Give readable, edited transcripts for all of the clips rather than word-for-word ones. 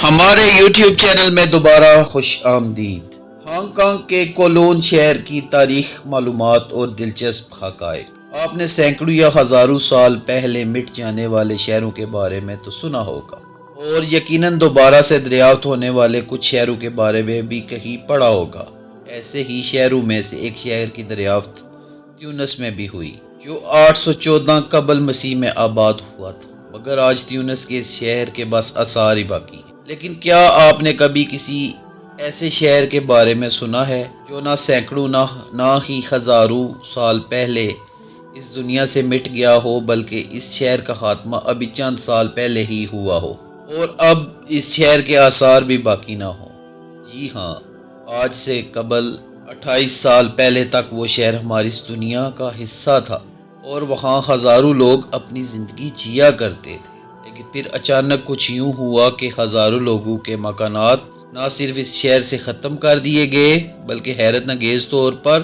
ہمارے YouTube channel میں دوبارہ خوش آمدید۔ ہانگ کانگ کے کولون شہر کی تاریخ، معلومات اور دلچسپ حقائق۔ آپ نے سینکڑوں یا ہزاروں سال پہلے مٹ جانے والے شہروں کے بارے میں تو سنا ہوگا، اور یقیناً دوبارہ سے دریافت ہونے والے کچھ شہروں کے بارے میں بھی کہیں پڑھا ہوگا۔ ایسے ہی شہروں میں سے ایک شہر کی دریافت تیونس میں بھی ہوئی، جو 814 قبل مسیح میں آباد ہوا تھا، مگر آج تیونس کے اس شہر کے بس آثار ہی باقی ہیں۔ لیکن کیا آپ نے کبھی کسی ایسے شہر کے بارے میں سنا ہے جو نہ سینکڑوں نہ ہی ہزاروں سال پہلے اس دنیا سے مٹ گیا ہو، بلکہ اس شہر کا خاتمہ ابھی چند سال پہلے ہی ہوا ہو اور اب اس شہر کے آثار بھی باقی نہ ہوں؟ جی ہاں، آج سے قبل 28 سال پہلے تک وہ شہر ہماری اس دنیا کا حصہ تھا اور وہاں ہزاروں لوگ اپنی زندگی جیا کرتے تھے۔ لیکن پھر اچانک کچھ یوں ہوا کہ ہزاروں لوگوں کے مکانات نہ صرف اس شہر سے ختم کر دیے گئے، بلکہ حیرت انگیز طور پر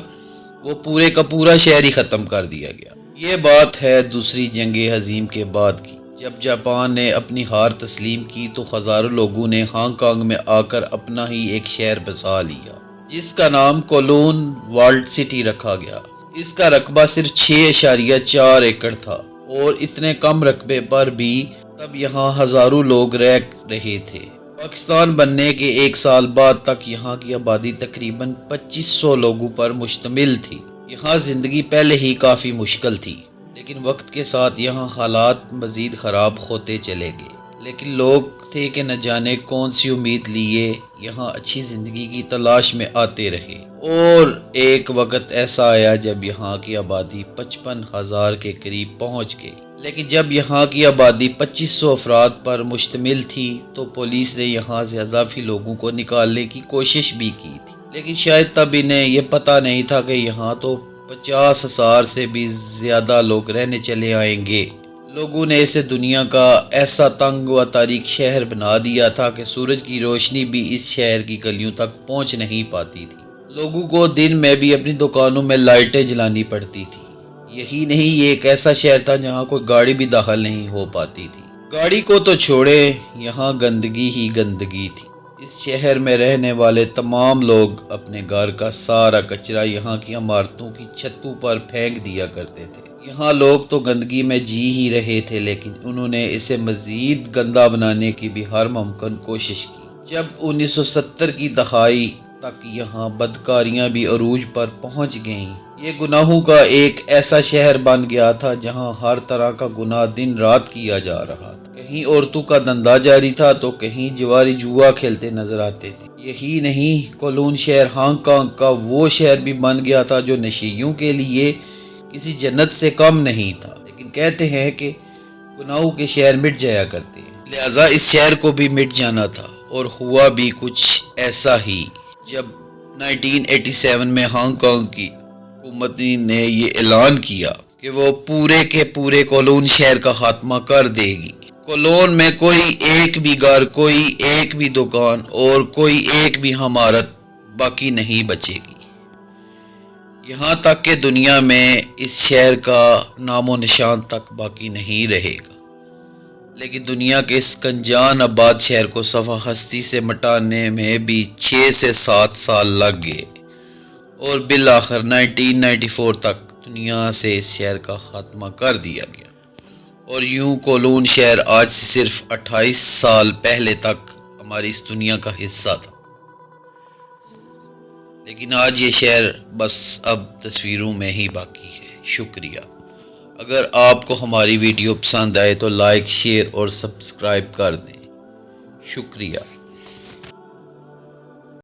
وہ پورے کا پورا شہر ہی ختم کر دیا گیا۔ یہ بات ہے دوسری جنگ عظیم کے بعد کی، جب جاپان نے اپنی ہار تسلیم کی تو ہزاروں لوگوں نے ہانگ کانگ میں آ کر اپنا ہی ایک شہر بسا لیا، جس کا نام کولون والڈ سٹی رکھا گیا۔ اس کا رقبہ صرف 6.4 ایکڑ تھا، اور اتنے کم رقبے پر بھی تب یہاں ہزاروں لوگ رہ رہے تھے۔ پاکستان بننے کے ایک سال بعد تک یہاں کی آبادی تقریباً 2500 لوگوں پر مشتمل تھی۔ یہاں زندگی پہلے ہی کافی مشکل تھی، لیکن وقت کے ساتھ یہاں حالات مزید خراب ہوتے چلے گئے۔ لیکن لوگ تھے کہ نہ جانے کون سی امید لیے یہاں اچھی زندگی کی تلاش میں آتے رہے، اور ایک وقت ایسا آیا جب یہاں کی آبادی 55,000 کے قریب پہنچ گئی۔ لیکن جب یہاں کی آبادی 2500 افراد پر مشتمل تھی تو پولیس نے یہاں سے اضافی لوگوں کو نکالنے کی کوشش بھی کی تھی، لیکن شاید تب انہیں یہ پتہ نہیں تھا کہ یہاں تو 50,000 سے بھی زیادہ لوگ رہنے چلے آئیں گے۔ لوگوں نے اسے دنیا کا ایسا تنگ و تاریک شہر بنا دیا تھا کہ سورج کی روشنی بھی اس شہر کی گلیوں تک پہنچ نہیں پاتی تھی۔ لوگوں کو دن میں بھی اپنی دکانوں میں لائٹیں جلانی پڑتی تھی۔ یہی نہیں، یہ ایک ایسا شہر تھا جہاں کوئی گاڑی بھی داخل نہیں ہو پاتی تھی۔ گاڑی کو تو چھوڑے، یہاں گندگی ہی گندگی تھی۔ اس شہر میں رہنے والے تمام لوگ اپنے گھر کا سارا کچرا یہاں کی عمارتوں کی چھتوں پر پھینک دیا کرتے تھے۔ یہاں لوگ تو گندگی میں جی ہی رہے تھے، لیکن انہوں نے اسے مزید گندا بنانے کی بھی ہر ممکن کوشش کی۔ جب 1970 کی دہائی تک یہاں بدکاریاں بھی عروج پر پہنچ گئیں، یہ گناہوں کا ایک ایسا شہر بن گیا تھا جہاں ہر طرح کا گناہ دن رات کیا جا رہا تھا۔ کہیں عورتوں کا دھندا جاری تھا تو کہیں جواری جوا کھیلتے نظر آتے تھے۔ یہی نہیں، کولون شہر ہانگ کانگ کا وہ شہر بھی بن گیا تھا جو نشیوں کے لیے کسی جنت سے کم نہیں تھا۔ لیکن کہتے ہیں کہ گناہوں کے شہر مٹ جایا کرتے ہیں، لہذا اس شہر کو بھی مٹ جانا تھا، اور ہوا بھی کچھ ایسا ہی۔ جب 1987 میں ہانگ کانگ کی حکومت نے یہ اعلان کیا کہ وہ پورے کے پورے کولون شہر کا خاتمہ کر دے گی۔ کولون میں کوئی ایک بھی گھر، کوئی ایک بھی دکان اور کوئی ایک بھی عمارت باقی نہیں بچے گی، یہاں تک کہ دنیا میں اس شہر کا نام و نشان تک باقی نہیں رہے گا۔ لیکن دنیا کے اس گنجان آباد شہر کو صفحہ ہستی سے مٹانے میں بھی 6 سے 7 سال لگ گئے، اور بالآخر 1994 تک دنیا سے اس شہر کا خاتمہ کر دیا گیا، اور یوں کولون شہر آج سے صرف 28 سال پہلے تک ہماری اس دنیا کا حصہ تھا۔ لیکن آج یہ شہر بس اب تصویروں میں ہی باقی ہے۔ شکریہ۔ اگر آپ کو ہماری ویڈیو پسند آئے تو لائک، شیئر اور سبسکرائب کر دیں۔ شکریہ۔